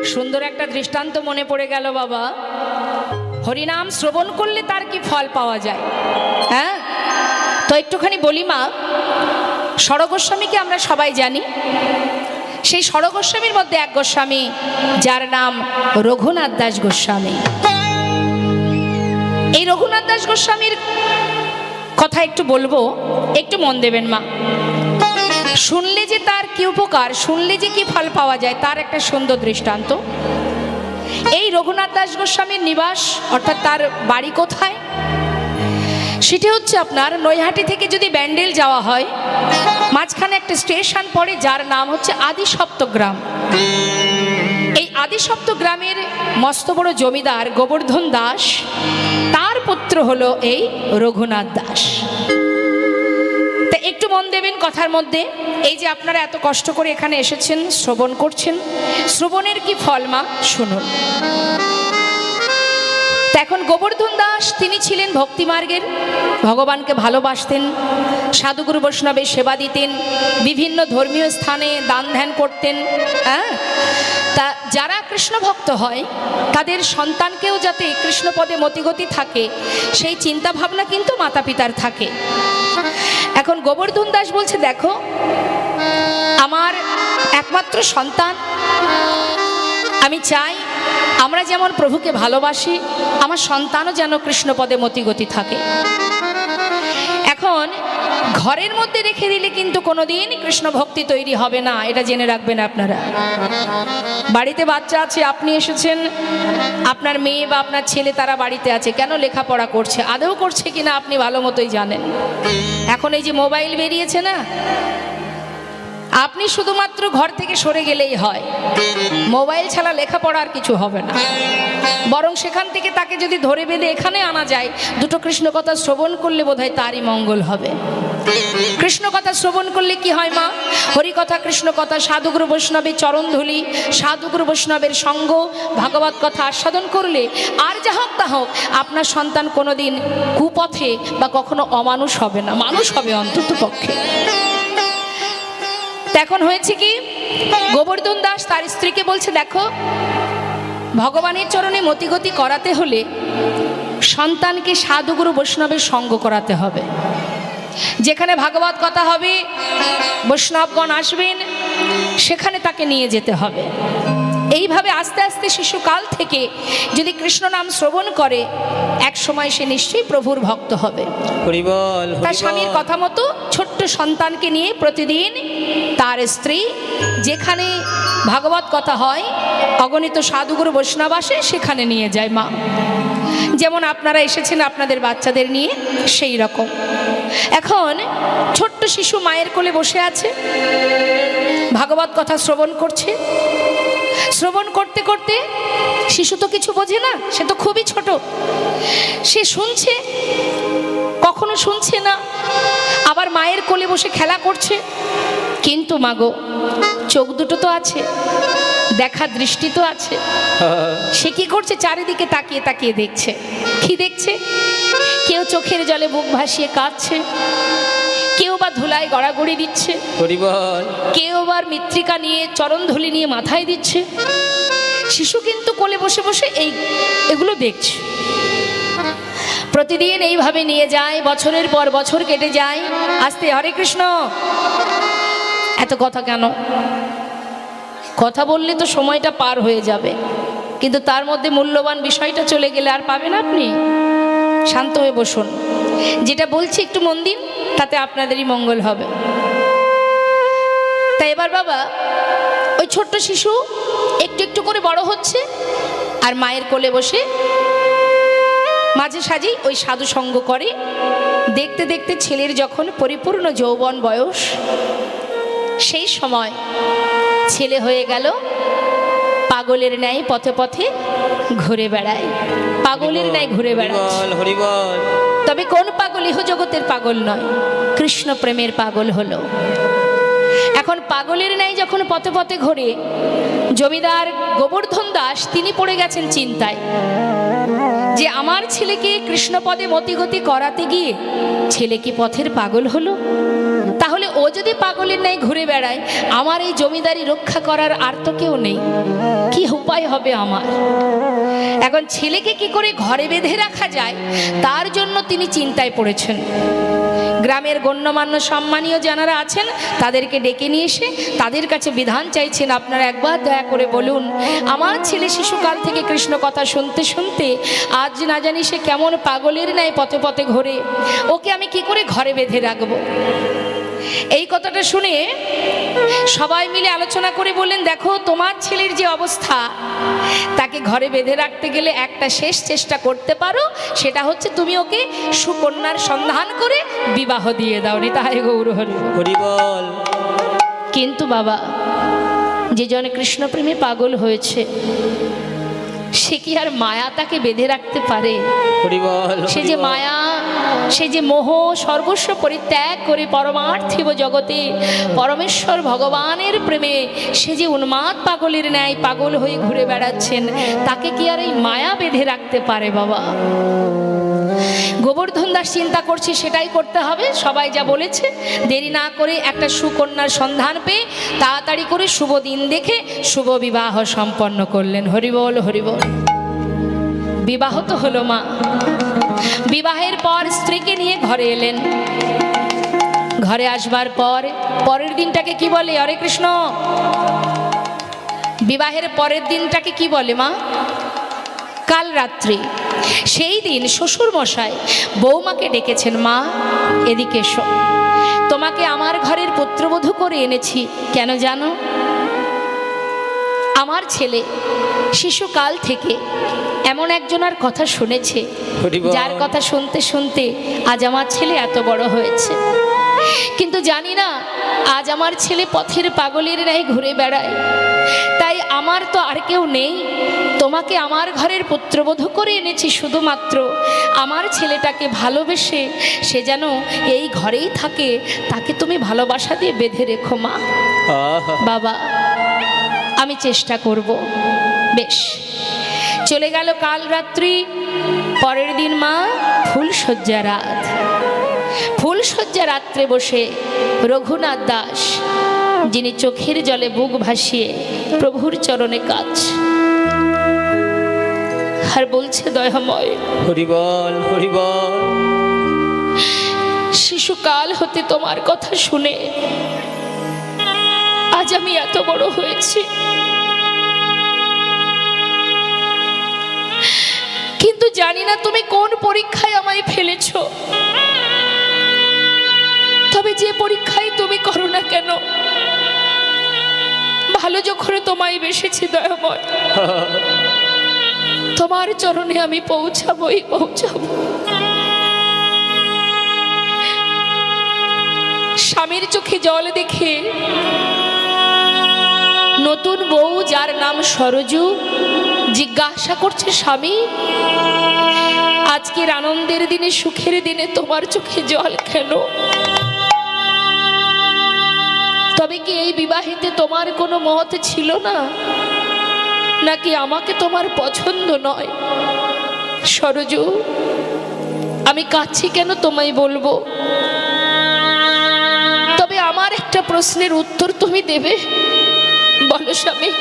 সুন্দর একটা দৃষ্টান্ত মনে পড়ে গেল বাবা। হরিনাম শ্রবণ করলে তার কি ফল পাওয়া যায়? হ্যাঁ, তো একটুখানি বলি মা। ষড়গোস্বামীকে আমরা সবাই জানি। সেই ষড়গোস্বামীর মধ্যে এক গোস্বামী, যার নাম রঘুনাথ দাস গোস্বামী। এই রঘুনাথ দাস গোস্বামীর কথা একটু বলবো, একটু মন দেবেন মা। শুনলে যে তার কি উপকার, শুনলে যে কি ফল পাওয়া যায়, তার একটা সুন্দর দৃষ্টান্ত। এই রঘুনাথ দাস গোস্বামীর নিবাস অর্থাৎ তার বাড়ি কোথায়, সেটি হচ্ছে আপনার নৈহাটি থেকে যদি ব্যান্ডেল যাওয়া হয়, মাঝখানে একটা স্টেশন পড়ে যার নাম হচ্ছে আদিসপ্তগ্রাম। এই আদিসপ্তগ্রামের মস্ত বড় জমিদার গোবর্ধন দাস, তার পুত্র হলো এই রঘুনাথ দাস। তা একটু মন দেবেন কথার মধ্যে। এই যে আপনারা এত কষ্ট করে এখানে এসেছেন, শ্রবণ করছেন, শ্রবণের কি ফল মা শুনুন। এখন গোবর্ধন দাস তিনি ছিলেন ভক্তিমার্গের, ভগবানকে ভালোবাসতেন, সাধুগুরু বৈষ্ণবের সেবা দিতেন, বিভিন্ন ধর্মীয় স্থানে দান ধ্যান করতেন। হ্যাঁ, তা যারা কৃষ্ণ ভক্ত হয় তাদের সন্তানকেও যাতে কৃষ্ণপদে মতিগতি থাকে, সেই চিন্তা ভাবনা কিন্তু মাতা পিতার থাকে। এখন গোবর্ধন দাস বলছে, দেখো আমার একমাত্র সন্তান, আমি চাই আমরা যেমন প্রভুকে ভালোবাসি, আমার সন্তানও যেন কৃষ্ণপদে মতিগতি থাকে। এখন ঘরের মধ্যে রেখে দিলে কিন্তু কোনোদিন কৃষ্ণ ভক্তি তৈরি হবে না, এটা জেনে রাখবেন আপনারা। বাড়িতে বাচ্চা আছে, আপনি এসেছেন, আপনার মেয়ে বা আপনার ছেলে তারা বাড়িতে আছে, কেন লেখাপড়া করছে, আদৌ করছে কিনা আপনি ভালো মতোই জানেন। এখন এই যে মোবাইল বেরিয়েছে না, আপনি শুধুমাত্র ঘর থেকে সরে গেলেই হয়, মোবাইল ছাড়া লেখাপড়া আর কিছু হবে না। বরং সেখান থেকে তাকে যদি ধরে বেঁধে এখানে আনা যায়, দুটো কৃষ্ণ কথা শ্রবণ করলে বোধহয় তারই মঙ্গল হবে। কৃষ্ণ কথা শ্রবণ করলে কি হয় মা? হরি কথা, কৃষ্ণ কথা, সাধুগুরু বৈষ্ণবের চরণধুলি, সাধুগুরু বৈষ্ণবের সঙ্গ, ভাগবত কথা আস্বাদন করলে আর যা হোক তা হোক, আপনার সন্তান কোনোদিন কুপথে বা কখনো অমানুষ হবে না, মানুষ হবে অন্তত পক্ষে। এখন হয়েছে কি, গোবর্ধন দাস তার স্ত্রীকে বলছে, দেখো ভগবানের চরণে মতিগতি করাতে হলে সন্তানকে সাধুগুরু বৈষ্ণবের সঙ্গ করাতে হবে। যেখানে ভাগবত কথা হবে, বৈষ্ণবগণ আসবেন, সেখানে তাকে নিয়ে যেতে হবে। এইভাবে আস্তে আস্তে শিশুকাল থেকে যদি কৃষ্ণ নাম শ্রবণ করে, এক সময় সে নিশ্চয়ই প্রভুর ভক্ত হবে। তার স্বামীর কথা মতো ছোট্ট সন্তানকে নিয়ে প্রতিদিন তার স্ত্রী যেখানে ভাগবত কথা হয়, অগণিত সাধুগুরু বৈষ্ণব আসে, সেখানে নিয়ে যায় মা। যেমন আপনারা এসেছেন আপনাদের বাচ্চাদের নিয়ে, সেই রকম। এখন ছোট্ট শিশু মায়ের কোলে বসে আছে, ভাগবত কথা শ্রবণ করছে। শ্রবণ করতে করতে শিশু তো কিছু বোঝে না, সে তো খুবই ছোট, সে শুনছে, কখনো শুনছে না, আবার মায়ের কোলে বসে খেলা করছে। কিন্তু মাগো, চোখ দুটো তো আছে, দেখা দৃষ্টি তো আছে। সে কি করছে? চারিদিকে তাকিয়ে তাকিয়ে দেখছে। কি দেখছে? কেউ চোখের জলে বুক ভাসিয়ে কাঁদছে, কেউ বা ধুলায় গড়াগড়ি দিচ্ছে, কেউ আবার মৃত্তিকা নিয়ে চরণধুলি নিয়ে মাথায় দিচ্ছে। শিশু কিন্তু কোলে বসে বসে এগুলো দেখছে। প্রতিদিন এইভাবে নিয়ে যায়, বছরের পর বছর কেটে যায়। আস্তে হরে কৃষ্ণ, এত কথা কেন? কথা বললে তো সময়টা পার হয়ে যাবে, কিন্তু তার মধ্যে মূল্যবান বিষয়টা চলে গেলে আর পাবেন আপনি। শান্ত হয়ে বসুন, যেটা বলছি একটু মন দিন, তাতে আপনাদেরই মঙ্গল হবে। তাই এবার বাবা, ওই ছোট্ট শিশু একটু একটু করে বড় হচ্ছে, আর মায়ের কোলে বসে মাঝে সাঝেই ওই সাধু সঙ্গ করে। দেখতে দেখতে ছেলের যখন পরিপূর্ণ যৌবন বয়স, সেই সময় ছেলে হয়ে গেল পাগলের ন্যায় পথে পথে ঘুরে বেড়ায়, পাগলের ন্যায় ঘুরে বেড়ায়। তবে কোন পাগল? ইহ জগতের পাগল নয়, কৃষ্ণ প্রেমের পাগল হলো। এখন পাগলের ন্যায় যখন পথে পথে ঘুরে, জমিদার গোবর্ধন দাস তিনি পড়ে গেছেন চিন্তায় যে আমার ছেলেকে কৃষ্ণপদে মতিগতি করাতে গিয়ে ছেলে কি পথের পাগল হলো? তাহলে ও যদি পাগলের ন্যায় ঘুরে বেড়ায়, আমার এই জমিদারি রক্ষা করার আর তো কেউ নেই। কি উপায় উপায় হবে আমার। এখন ছেলেকে কি করে ঘরে বেঁধে রাখা যায় তার জন্য তিনি চিন্তায় পড়েছেন। গ্রামের গণ্যমান্য সম্মানীয় যারা আছেন তাদেরকে ডেকে নিয়ে এসে তাদের কাছে বিধান চাইছেন, আপনারা একবার দয়া করে বলুন, আমার ছেলে শিশুকাল থেকে কৃষ্ণ কথা শুনতে শুনতে আজ না জানি সে কেমন পাগলের ন্যায় পথে পথে ঘোরে, ওকে আমি কি করে ঘরে বেঁধে রাখবো। এই কথাটা শুনে সবাই মিলে আলোচনা করে বললেন, দেখো তোমার ছেলের যে অবস্থা, তাকে ঘরে বেঁধে রাখতে গেলে একটা শেষ চেষ্টা করতে পারো, সেটা হচ্ছে তুমি ওকে সুকন্যার সন্ধান করে বিবাহ দিয়ে দাও। নিতাই গৌর হরি বল। কিন্তু বাবা, যে জন কৃষ্ণ প্রেমে পাগল হয়েছে সে কি আর মায়া তাকে বেঁধে রাখতে পারে? সে যে মায়া, সে যে মোহ সর্বস্ব পরিত্যাগ করে পরমার্থিব জগতে পরমেশ্বর ভগবানের প্রেমে সে যে উন্মাদ পাগলের ন্যায় পাগল হয়ে ঘুরে বেড়াচ্ছেন, তাকে কি আর এই মায়া বেঁধে রাখতে পারে বাবা? গোবর্ধন দাস চিন্তা করছে সেটাই করতে হবে। সবাই যা বলেছে দেরি না করে একটা সুকন্যার সন্ধান পেয়ে তাড়াতাড়ি করে শুভ দিন দেখে শুভ বিবাহ সম্পন্ন করলেন। হরিবল হরিবল। বিবাহ তো হলো মা। বিবাহের পর স্ত্রীকে নিয়ে ঘরে এলেন। ঘরে আসবার পর পরের দিনটাকে কি বলে? হরে কৃষ্ণ। বিবাহের পরের দিনটাকে কি বলে মা? কাল রাত্রি। সেই দিন শ্বশুর মশাই বৌমাকে ডেকেছেন, মা এদিকে এসো, তোমাকে আমার ঘরের পুত্রবধূ করে এনেছি। কেন জানো? আমার ছেলে শিশুকাল থেকে এমন একজনের কথা শুনেছে, যার কথা শুনতে শুনতে আজ আমার ছেলে এত বড় হয়েছে। কিন্তু জানি না আজ আমার ছেলে পথের পাগলের ন্যায় ঘুরে বেড়ায়। তাই আমার তো আর কেউ নেই, তোমাকে আমার ঘরের পুত্রবধূ করে এনেছি শুধুমাত্র আমার ছেলেটাকে ভালোবেসে সে যেন এই ঘরেই থাকে, তাকে তুমি ভালোবাসা দিয়ে বেঁধে রেখো মা। বাবা আমি চেষ্টা করব। বেশ, চলে গেল কাল রাত্রি। পরের দিন মা ফুলশয্যা রাত। ফুলশয্যা রাত্রে বসে রঘুনাথ দাস, যিনি চোখের জলে বুক ভাসিয়ে প্রভুর চরণে কাজ আর বলছে, দয়াময় হরিবল হরিবল। শিশুকাল হতে তোমার কথা শুনে আজ আমি এত বড় হয়েছি, কিন্তু জানি না তুমি কোন পরীক্ষায় আমায় ফেলেছ। তবে যে পরীক্ষায় তুমি করো না কেন, ভালো যখন তোমায় বেসেছি দয়াময়, তোমার চরণে আমি পৌঁছাবোই পৌঁছাবো। স্বামীর চোখে জল দেখে নতুন বউ, যার নাম সরজু, জিজ্ঞাসা করছে, স্বামী আজকের আনন্দের দিনে, সুখের দিনে তোমার চোখে জল কেন? তবে কি এই বিবাহেতে তোমার কোনো মত ছিল না, নাকি আমাকে তোমার পছন্দ নয়? সরজু আমি কাঁদছি কেন তোমায় বলবো, তবে আমার একটা প্রশ্নের উত্তর তুমি দেবে। বলো স্বামী।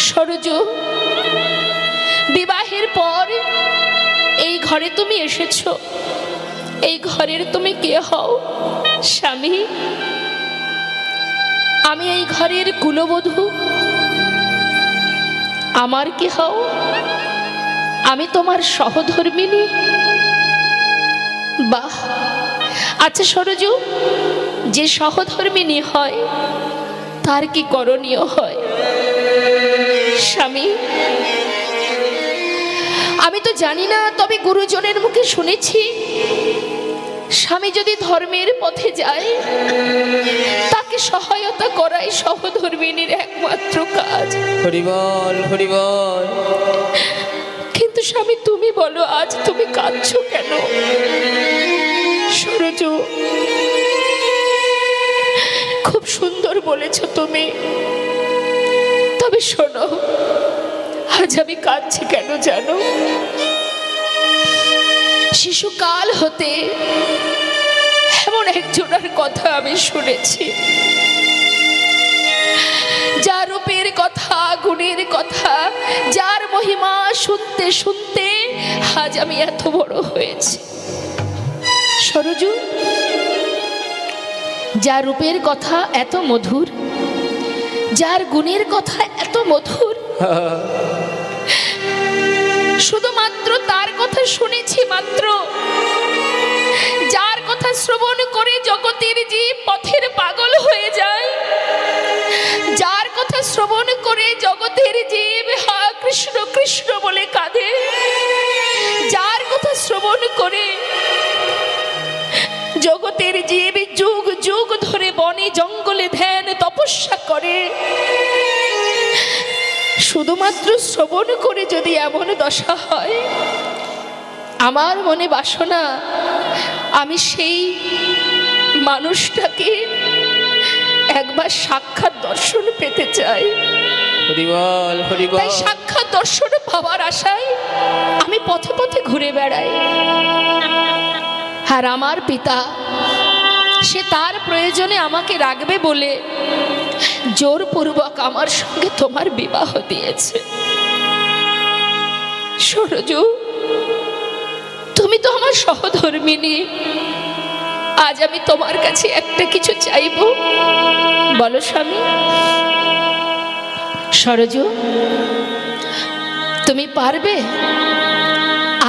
সরজু, বিবাহের পর এই ঘরে তুমি এসেছো, এই ঘরের তুমি কে হও? স্বামী আমি এই ঘরের কুলবধূ। আমার কি হও? আমি তোমার সহধর্মিনী। বাহ, আচ্ছা সরজু, যে সহধর্মিনী হয় তার কি করণীয় হয়? স্বামী আমি তো জানি না, তবে গুরুজনের মুখে শুনেছি স্বামী যদি ধর্মের পথে যায় তাকে সহায়তা করাই সহধর্মিনীর একমাত্র কাজ। হরিবল হরিবল। কিন্তু স্বামী তুমি বলো, আজ তুমি কাঁদছো কেন? সরজু খুব সুন্দর বলেছো তুমি, তবে শোনো আজ আমি কাঁদছি কেন জানো? শিশুকাল হতে এমন একজনের কথা আমি শুনেছি, যার রূপের কথা, গুণের শুনতে আজ আমি এত বড় হয়েছি। সরজু, যার রূপের কথা এত মধুর, যার গুণের কথা এত মধুর, শুধুমাত্র তার কথা শুনেছি মাত্র, যার কথা শ্রবণ করে জগতের জীব পথের পাগল হয়ে যায়, যার কথা শ্রবণ করে জগতের জীব হা কৃষ্ণ কৃষ্ণ বলে কাঁদে, যার কথা শ্রবণ করে জগতের জীব যুগ যুগ ধরে বনে জঙ্গলে ধ্যান তপস্যা করে, শুধুমাত্র শ্রবণ করে যদি এমন দশা হয়, আমার মনে বাসনা আমি সেই মানুষটাকে একবার সাক্ষাৎ দর্শন পেতে চাই। হরিবল হরিবল। তাই সাক্ষাৎ দর্শন পাওয়ার আশায় আমি পথে পথে ঘুরে বেড়াই। আর আমার পিতা সে তার প্রয়োজনে আমাকে রাখবে বলে জোরপূর্বক আমার সঙ্গে তোমার বিবাহ দিয়েছে। সরজু, তুমি তো আমার সহধর্মিনী, আজ আমি তোমার কাছে একটা কিছু চাইবো, বলো স্বামী। সরজু, তুমি পারবে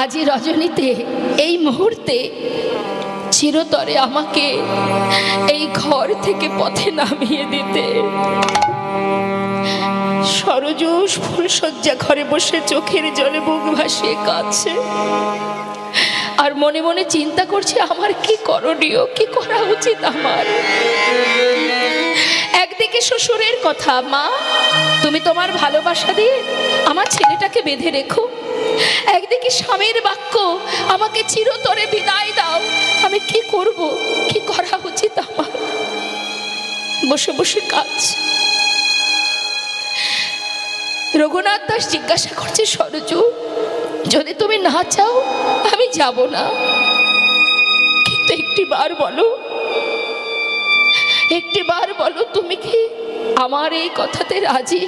আজই রজনীতে এই মুহূর্তে চিরতরে আমাকে এই ঘর থেকে পথে নামিয়ে দিতে? সরজু ফুলশয্যা ঘরে বসে চোখের জলে বুক ভাসিয়ে কাঁদছে, আর মনে মনে চিন্তা করছে আমার কি করণীয়, কি করা উচিত আমার। একদিকে শ্বশুরের কথা, মা তুমি তোমার ভালোবাসা দিয়ে আমার ছেলেটাকে বেঁধে রেখো, একদিকে স্বামীর বাক্য আমাকে চিরতরে বিদায় দাও। আমি কি করব, কি করা উচিত আমার? বসে বসে কাঁদছে। রঘুনাথ দাস জিজ্ঞাসা করছে, সরজু যদি তুমি না চাও আমি যাব না, কিন্তু একটিবার বলো, একটিবার বলো তুমি কি আমার এই কথাতে রাজি?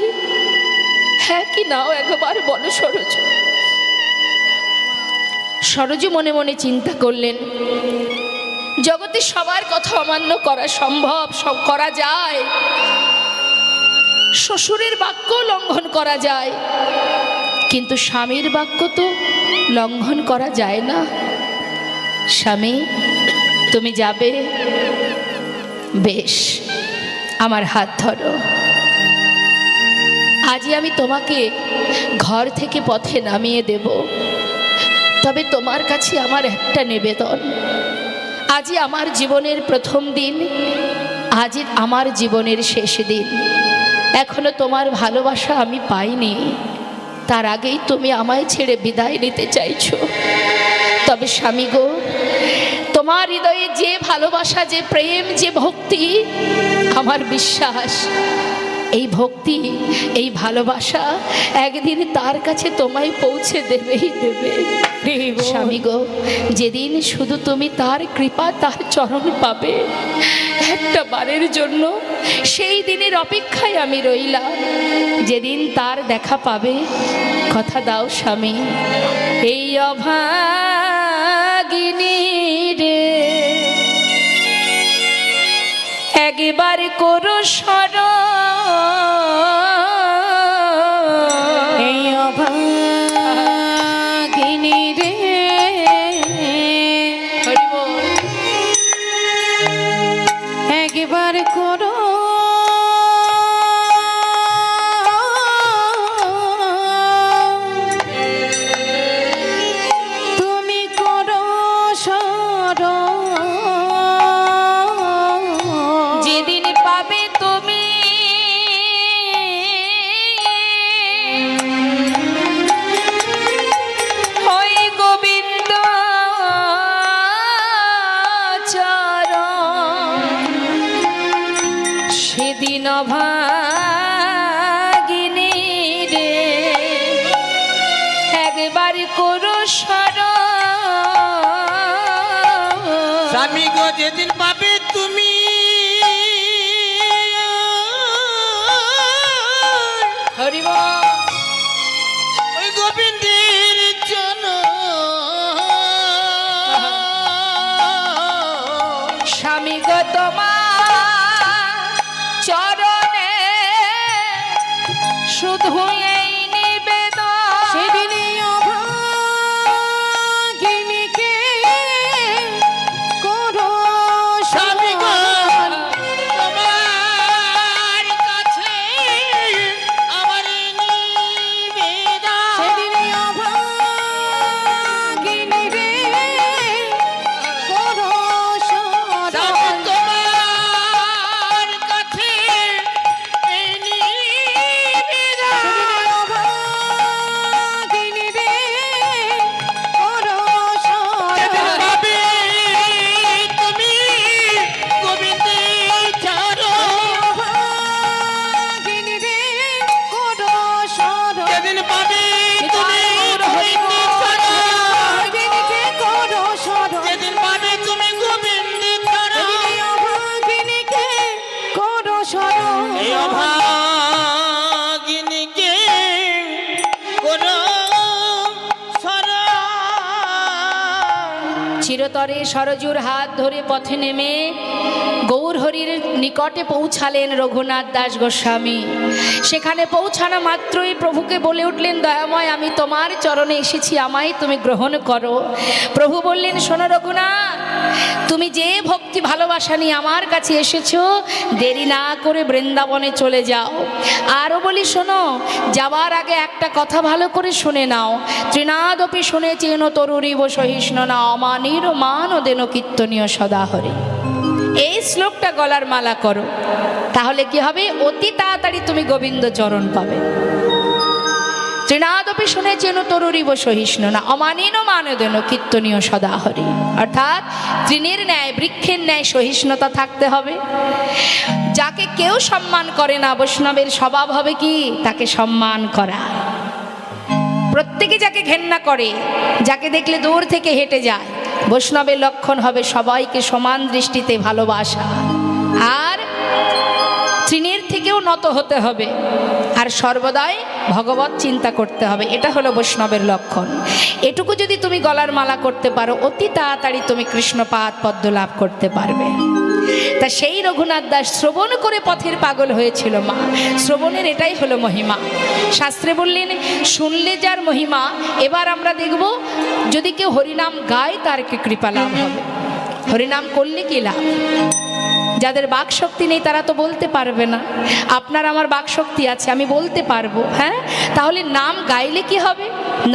হ্যাঁ কি নাও একবার বলো সরজু। সরজু মনে মনে চিন্তা করলেন, জগতে সবার কথা অমান্য করা সম্ভব, সব করা যায়, শ্বশুরের বাক্য লঙ্ঘন করা যায়, কিন্তু স্বামীর বাক্য তো লঙ্ঘন করা যায় না। স্বামী তুমি যাবে? বেশ, আমার হাত ধরো, আজই আমি তোমাকে ঘর থেকে পথে নামিয়ে দেব। তবে তোমার কাছে আমার একটা নিবেদন, আজই আমার জীবনের প্রথম দিন, আজই আমার জীবনের শেষ দিন, এখনো তোমার ভালোবাসা আমি পাইনি, তার আগেই তুমি আমায় ছেড়ে বিদায় নিতে চাইছো। তবে স্বামী গো, তোমার হৃদয়ে যে ভালোবাসা, যে প্রেম, যে ভক্তি, আমার বিশ্বাস এই ভক্তি, এই ভালোবাসা একদিন তার কাছে তোমায় পৌঁছে দেবেই দেবে। স্বামী গো, যেদিন শুধু তুমি তার কৃপা, তার চরণ পাবে, একটা বারের জন্য সেই দিনের অপেক্ষায় আমি রইলাম, যেদিন তার দেখা পাবে। কথা দাও স্বামী। এই অভাগিনী রে একবার করো স্মরণ, এই অভাগিনী রে একবার করো তুমি করো স্মরণ, যেদিন পাবে তুমি ওই গোবিন্দ চরণ, সেদিন অভাগিনী রে একবার করো স্মরণ। স্বামী গো যেদিন পাবে তুমি হরি বল। ওই গোবিন্দের চরণ স্বামী গো তোমার চরণে শুধু এই নিবেদন। সেদিনই অভাগিনীকে করো স্বামী গো স্মরণ। তোমার কাছে আমার নিবেদন। সেদিনই অভাগিনী রে করো স্বামী স্মরণ। তোমার কাছে এই নিবেদন। সেদিনই অভাগিনী রে করো যেদিন স্মরণ। পাবে তুমি গোবিন্দের চরণ। অভাগিনী রে করো স্মরণ। যেদিন পাবে তুমি গোবিন্দের চরণ। অভাগিনীকে করো স্মরণ। যেদিন পাবে তুমি গোবিন্দের চরণ। সেদিনই অভাগিনীকে করো স্মরণ। এই অভাগিনীকে করো স্মরণ। চিরতরে সরজুর হাত ধরে পথে নেমে গৌরহরির নিকটে পৌঁছালেন রঘুনাথ দাস গোস্বামী। সেখানে পৌঁছানো মাত্রই প্রভুকে বলে উঠলেন, দয়াময় আমি তোমার চরণে এসেছি, আমায় তুমি গ্রহণ করো। প্রভু বললেন, শোনো রঘুনাথ, তুমি যে ভক্তি ভালোবাসা নিয়ে আমার কাছে এসেছো, দেরি না করে বৃন্দাবনে চলে যাও। আরও বলি শোনো, যাওয়ার আগে একটা কথা ভালো করে শুনে নাও, তৃণাদপি শুনেছেন তরুরিব সহিষ্ণু না অমানির মান ও দেন কীর্তনীয় সদাহরি। এই শ্লোকটা গলার মালা করো, তাহলে কি হবে, অতি তাড়াতাড়ি তুমি গোবিন্দ চরণ পাবে। তৃণাদপি শুনেছেন তরুরিব সহিষ্ণু না অমানিন মানদেন কীর্তনীয় সদাহরি। অর্থাৎ তৃণের ন্যায় বৃক্ষের ন্যায় সহিষ্ণুতা থাকতে হবে। যাকে কেউ সম্মান করে না, বৈষ্ণবের স্বভাব হবে কি, তাকে সম্মান করা। প্রত্যেকে যাকে ঘেন্না করে, যাকে দেখলে দূর থেকে হেঁটে যায়, বৈষ্ণবের লক্ষণ হবে সবাইকে সমান দৃষ্টিতে ভালোবাসা। আর তৃণের থেকেও নত হতে হবে, আর সর্বদাই ভগবত চিন্তা করতে হবে। এটা হলো বৈষ্ণবের লক্ষণ। এটুকু যদি তুমি গলার মালা করতে পারো, অতি তাড়াতাড়ি তুমি কৃষ্ণপাদ পদ্ম লাভ করতে পারবে। তা সেই রঘুনাথ দাস শ্রবণ করে পথের পাগল হয়েছিল মা। শ্রবণের এটাই হলো মহিমা। শাস্ত্রে বললেন, শুনলে যার মহিমা। এবার আমরা দেখব, যদি কেউ হরিনাম গায় তার কি কৃপা লাভ হবে। হরিনাম করলে কি লাভ? যাদের বাক শক্তি নেই তারা তো বলতে পারবে না। আপনার আমার বাক শক্তি আছে, আমি বলতে পারবো। হ্যাঁ, তাহলে নাম গাইলে কি হবে?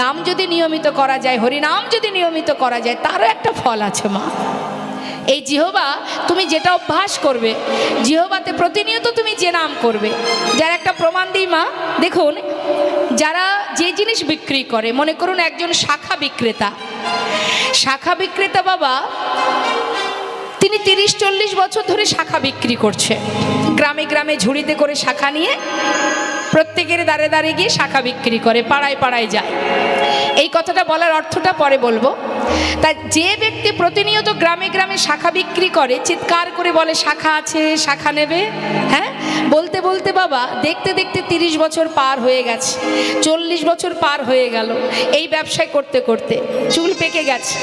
নাম যদি নিয়মিত করা যায়, হরিনাম যদি নিয়মিত করা যায়, তারও একটা ফল আছে মা। এই জিহবা তুমি যেটা অভ্যাস করবে, জিহবাতে প্রতিনিয়ত তুমি যে নাম করবে। যার একটা প্রমাণ দিই মা, দেখুন, যারা যে জিনিস বিক্রি করে, মনে করুন একজন শাখা বিক্রেতা, শাখা বিক্রেতা বাবা তিনি 30-40 বছর ধরে শাখা বিক্রি করছে। গ্রামে গ্রামে ঝুড়িতে করে শাখা নিয়ে প্রত্যেকের দ্বারে দ্বারে গিয়ে শাখা বিক্রি করে, পাড়ায় পাড়ায় যায়। এই কথাটা বলার অর্থটা পরে বলবো। তা যে ব্যক্তি প্রতিনিয়ত গ্রামে গ্রামে শাখা বিক্রি করে, চিৎকার করে বলে শাখা আছে, শাখা নেবে, হ্যাঁ, বলতে বলতে বাবা দেখতে দেখতে 30 বছর পার হয়ে গেছে, 40 বছর পার হয়ে গেল। এই ব্যবসায় করতে করতে চুল পেকে গেছে।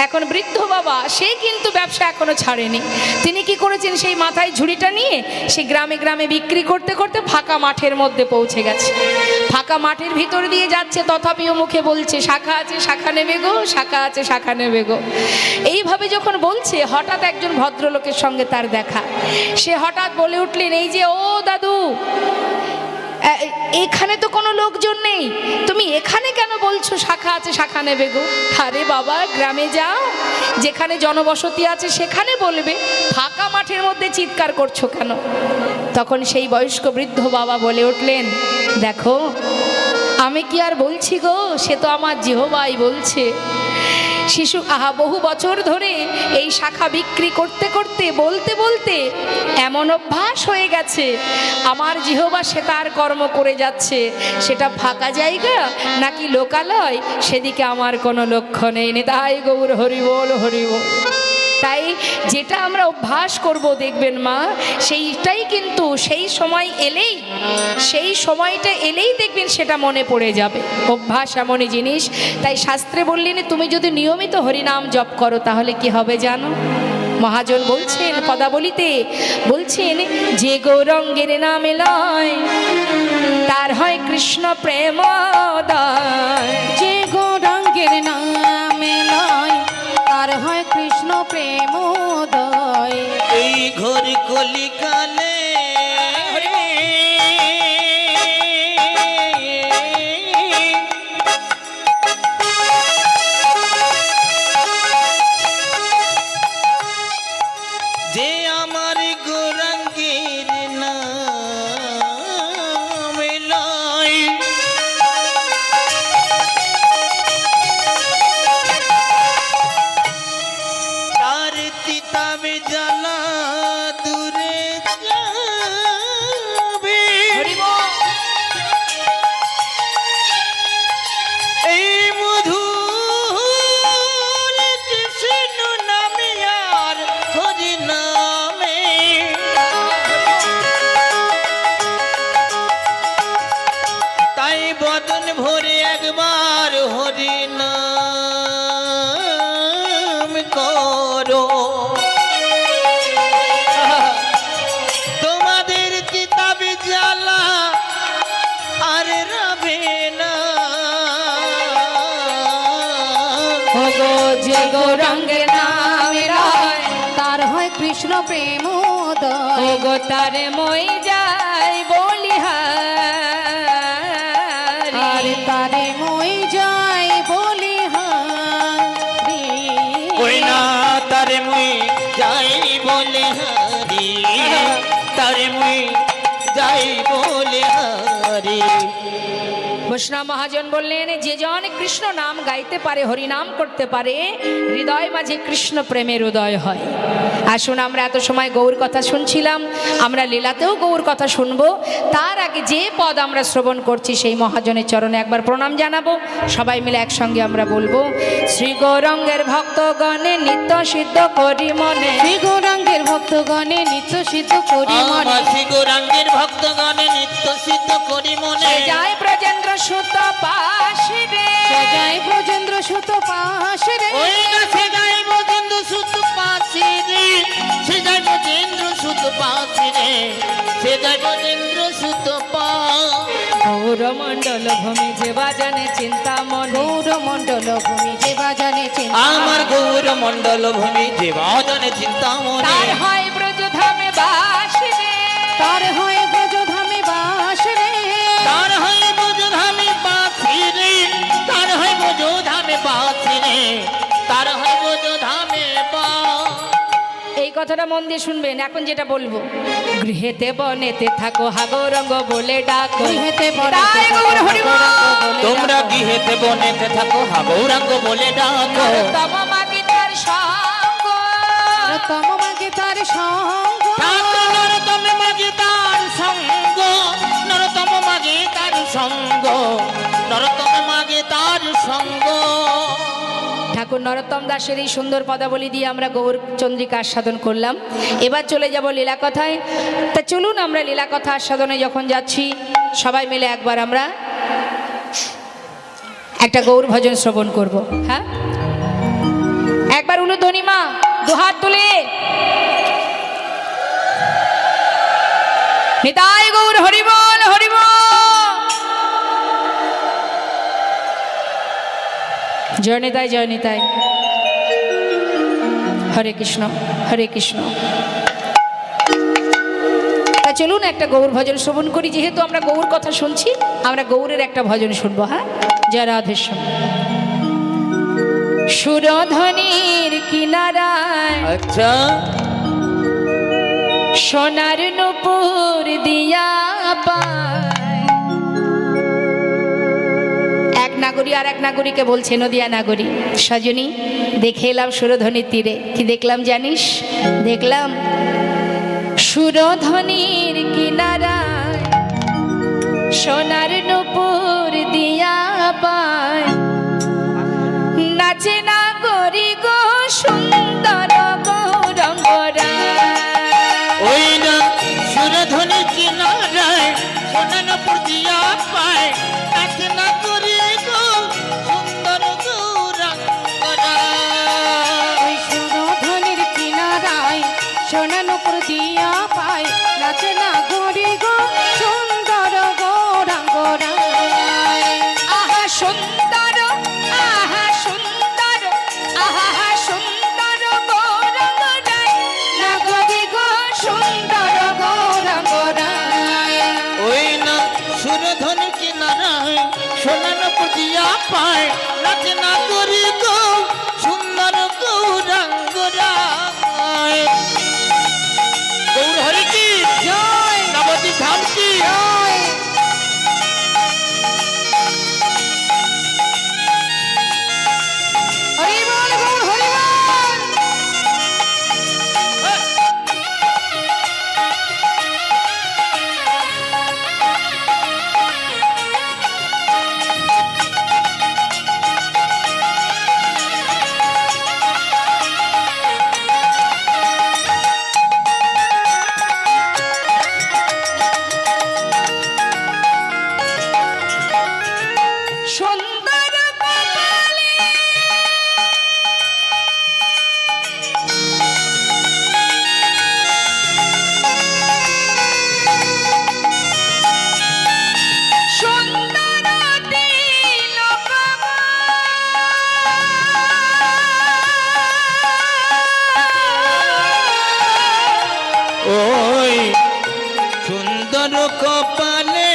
এখন বৃদ্ধ বাবা, সে কিন্তু ব্যবসা এখনো ছাড়েনি। তিনি কি করেছেন, সেই মাথায় ঝুড়িটা নিয়ে সে গ্রামে গ্রামে বিক্রি করতে করতে ফাঁকা মাঠের মধ্যে পৌঁছে গেছে। ফাঁকা মাঠের ভিতর দিয়ে যাচ্ছে, তথাপিও মুখে বলছে শাখা আছে, শাখা নেবে গো, শাখা আছে, শাখা নেবে গো। এইভাবে যখন বলছে, হঠাৎ একজন ভদ্রলোকের সঙ্গে তার দেখা। সে হঠাৎ বলে উঠলেন, এই যে ও দাদু, এখানে তো কোনো লোকজন নেই, তুমি এখানে কেন বলছো শাখা আছে, শাখা নেবে গো? আরে বাবা, গ্রামে যাও, যেখানে জনবসতি আছে সেখানে বলবে, ফাঁকা মাঠের মধ্যে চিৎকার করছো কেন? তখন সেই বয়স্ক বৃদ্ধ বাবা বলে উঠলেন, দেখো আমি কি আর বলছি গো, সে তো আমার জিহ্বাই বলছে। শিশু বহু বছর ধরে এই শাখা বিক্রি করতে করতে, বলতে বলতে এমন অভ্যাস হয়ে গেছে, আমার জিহ্বা সে তার কর্ম করে যাচ্ছে। সেটা ফাঁকা জায়গা নাকি লোকালয়, সেদিকে আমার কোনো লক্ষ্য নেই। নিতাই গৌর হরি বল, হরি বল। তাই যেটা আমরা অভ্যাস করব দেখবেন মা, সেইটাই কিন্তু সেই সময় এলেই, সেই সময়টা এলেই দেখবেন সেটা মনে পড়ে যাবে। অভ্যাস এমনই জিনিস। তাই শাস্ত্রে বললেন তুমি যদি নিয়মিত হরিনাম জপ করো তাহলে কি হবে জানো? মহাজন বলছেন পদাবলিতে, বলছেন যে গৌরঙ্গের নামে লয় তার হয় কৃষ্ণ প্রেমোদয়। যে গৌরাঙ্গের নামে লয় তার হয় কৃষ্ণ প্রেমোদয়। এই ঘোর কলিকালে যে আমার গৌরাঙ্গের নামে লয় তার তিতাবে জ্বালা দূরে যাবে। এই মধুর কৃষ্ণ নামে আর হরি নামে তাই বদন ভরে একবার হরি নাম করো। তোমাদের কিতাবে জ্বালা আর রবে না। ওগো যে গৌরঙ্গের নামে লয় তার হয় কৃষ্ণ প্রেমোদয়। ওগো তারে মই যাই বলিহারি। আর তারে মই যাই বলি হারি। ওই না তারে মুই যাই বলে হারি, তারে মুই যাই বলে হারি। বৈষ্ণব মহাজন বললেন যে জন কৃষ্ণ নাম গাইতে পারে, হরি নাম করতে পারে, হৃদয় মাঝে কৃষ্ণ প্রেমের উদয় হয়। আসুন আমরা এত সময় গৌর কথা শুনছিলাম, আমরা লীলাতেও গৌর কথা শুনবো। তার আগে যে পদ আমরা শ্রবণ করছি সেই মহাজনের চরণে একবার প্রণাম জানাবো। সবাই মিলে একসঙ্গে আমরা বলবো শ্রী গৌরাঙ্গের ভক্তগণে নিত্য সিদ্ধ করি মনে। শ্রী গৌরাঙ্গের ভক্তগণে নিত্য সিদ্ধ করি মনে। আমার শ্রী গৌরাঙ্গের ভক্তগণে নিত্য সিদ্ধ করি মনে। সে যায় ব্রজেন্দ্র সুত পাশে রে, সে যায় ব্রজেন্দ্র সুত পাশে রে। ওই না সে যায় ব্রজেন্দ্র সুত পাশে রে, সে যায় ব্রজেন্দ্র সুত পাশে রে, সে যায় ব্রজেন্দ্র সুত পা। গৌরমণ্ডল ভূমি যে বাজানে চিন্তা মনে। গৌরমণ্ডল ভূমি যে বাজানে চিন্তা। আমার গৌর মণ্ডল ভূমি যে বাজনে চিন্তা মনে। তার হয় ব্রজধামে বাস রে, তার হয় ব্রজধামে বাস রে। তার হয় ব্রজধামে বাসি রে, তার হয় ব্রজধামে বাসি রে, তার হয় ব্রজধামে বা। এই কথাটা মন দিয়ে শুনবেন। এখন যেটা বলবো, গৃহেতে বনেতে থাকো হা গৌরঙ্গ বলে ডাকো। গৃহেতে বনেতে তাই গৌর থাকো, হরি বল। গৌরাঙ্গ বলে তোমরা ডাকো। গৃহেতে বনেতে থাকো হা গৌরাঙ্গ বলে ডাকো। তম মাগি তার সঙ্গ, তম মাগে তার সঙ্গ। ঠাকুর নরতম মাগে তার সঙ্গ, নরতম মাগে তার সঙ্গ, নরতম মাগে তার সঙ্গ। ঠাকুর নরোত্তম দাসের এই সুন্দর পদাবলী দিয়ে আমরা গৌর চন্দ্রিকা আস্বাদন করলাম। এবার চলে যাব লীলা কথায়। তা চলুন আমরা লীলা কথা আস্বাদনে যখন যাচ্ছি সবাই মিলে একবার আমরা একটা গৌর ভজন শ্রবণ করব। হ্যাঁ, একবার উলুধ্বনি মা দুহাত তুলে নিতাই গৌর হরিবল হরিবল। জয় নিতাই জয় নিতাই। হরে কৃষ্ণ হরে কৃষ্ণ। তা চলুন একটা গৌর ভজন শ্রবণ করি। যেহেতু আমরা গৌর কথা শুনছি, আমরা গৌরের একটা ভজন শুনবো। হ্যাঁ, জয় রাধেশ্যাম। সুরধ্বনির কিনারায় আচ্ছা সোনার নূপুর দিয়া পায়। এক নাগরী আর এক নাগরীকে বলছে, নদিয়া নাগরী, সজনী দেখে এলাম সুরধ্বনির তীরে। কি দেখলাম জানিস? দেখলাম সুরধ্বনির কিনারায় সোনার নূপুর দিয়া পায়। নাচে নাগরী গো সুন্দর গো নাচ না করি গো সুন্দর গৌরাঙ্গ রায়। গৌর হরি কি জয় নবদ্বীপ ধাম কি জয় হরি বল গৌর হরি বল। সুন্দর কপালে সুন্দর তিলক ওই সুন্দর কপালে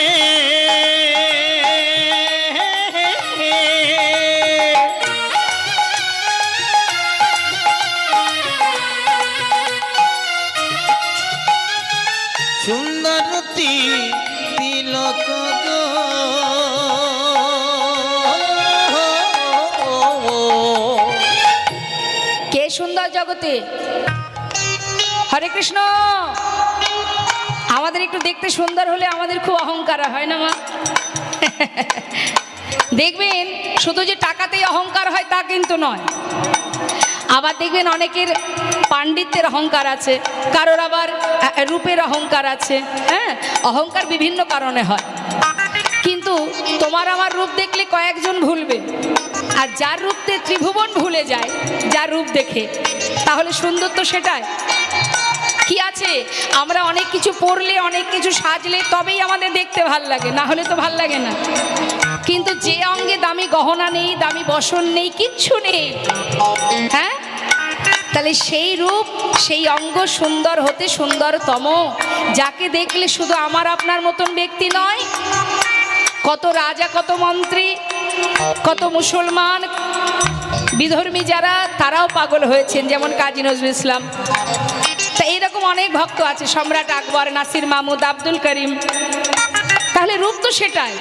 সুন্দর তিলক গো। কে সুন্দর জগতে? হরে কৃষ্ণ। আমাদের একটু দেখতে সুন্দর হলে আমাদের খুব অহংকার হয় না মা? দেখবেন শুধু যে টাকাতেই অহংকার হয় তা কিন্তু নয়। আবার দেখবেন অনেকের পাণ্ডিত্যের অহংকার আছে, কারোর আবার রূপের অহংকার আছে। হ্যাঁ, অহংকার বিভিন্ন কারণে হয়। কিন্তু তোমার আমার রূপ দেখলে কয়েকজন ভুলবে, আর যার রূপতে ত্রিভুবন ভুলে যায় যার রূপ দেখে, তাহলে সুন্দর তো সেটাই। কি আছে, আমরা অনেক কিছু পরলে অনেক কিছু সাজলে তবেই আমাদের দেখতে ভাল লাগে, না হলে তো ভাল লাগে না। কিন্তু যে অঙ্গে দামি গহনা নেই, দামি বসন নেই, কিচ্ছু নেই, হ্যাঁ, তাহলে সেই রূপ সেই অঙ্গ সুন্দর হতে সুন্দরতম, যাকে দেখলে শুধু আমার আপনার মতন ব্যক্তি নয়, কত রাজা, কত মন্ত্রী, কত মুসলমান বিধর্মী যারা, তারাও পাগল হয়েছেন, যেমন কাজী নজরুল ইসলাম। তা এইরকম অনেক ভক্ত আছে, সম্রাট আকবর, নাসির মাহমুদ, আব্দুল করিম। তাহলে রূপ তো সেটাই,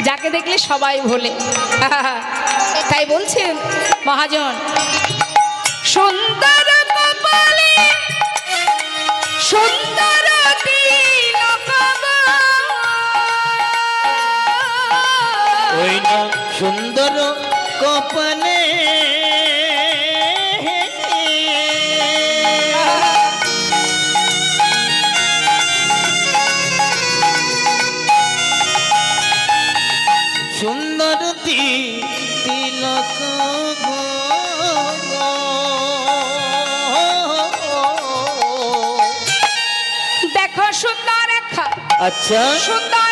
যাকে দেখলে সবাই ভোলে। তাই বলছেন মহাজন, সুন্দর কপালে সুন্দর তিলক গো। ওই না সুন্দর কপালে সুন্দর তিলক গো। দেখো সুন্দর রেখা, আচ্ছা সুন্দর